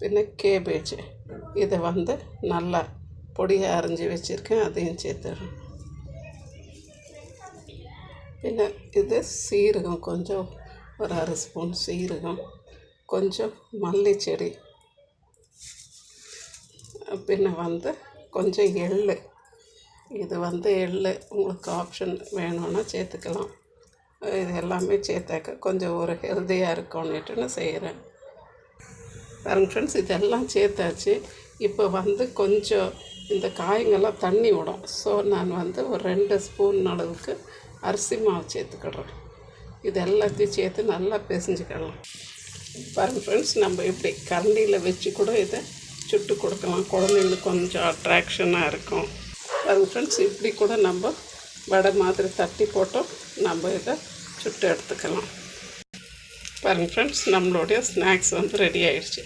பின்ன கேபேஜ் இதை வந்து நல்லா பொடியாக அரைஞ்சி வச்சுருக்கேன், அதையும் சேர்த்துடுறேன். பின்ன இது சீரகம், கொஞ்சம் ஒரு 1/2 ஸ்பூன் சீரகம், கொஞ்சம் மல்லி செடி, பின்ன வந்து கொஞ்சம் எள். இது வந்து எள் உங்களுக்கு ஆப்ஷன் வேணும்னா சேர்த்துக்கலாம். இது எல்லாமே சேர்த்தாக்க கொஞ்சம் ஒரு ஹெல்த்தியாக இருக்கும்னுட்டு நான் செய்கிறேன். பாருங்க ஃப்ரெண்ட்ஸ், இதெல்லாம் சேர்த்தாச்சு. இப்போ வந்து கொஞ்சம் இந்த காய்ங்கள்லாம் தண்ணி விடும். ஸோ நான் வந்து ஒரு 2 ஸ்பூன் அளவுக்கு அரிசி மாவு சேர்த்துக்கிடுறேன். இது எல்லாத்தையும் சேர்த்து நல்லா பிசைஞ்சுக்கிடலாம். பாருங்க ஃப்ரெண்ட்ஸ், நம்ம இப்படி கரண்டியில் வச்சு கூட இதை சுட்டு கொடுக்கலாம். குழந்தைங்களுக்கு கொஞ்சம் அட்ராக்ஷனாக இருக்கும். பாருங்க ஃப்ரெண்ட்ஸ், இப்படி கூட நம்ம வடை மாதிரி தட்டி போட்டோம் நம்ம இதை சுட்டு எடுத்துக்கலாம். பாருங்க ஃப்ரெண்ட்ஸ், நம்மளுடைய ஸ்நாக்ஸ் வந்து ரெடி ஆகிடுச்சு.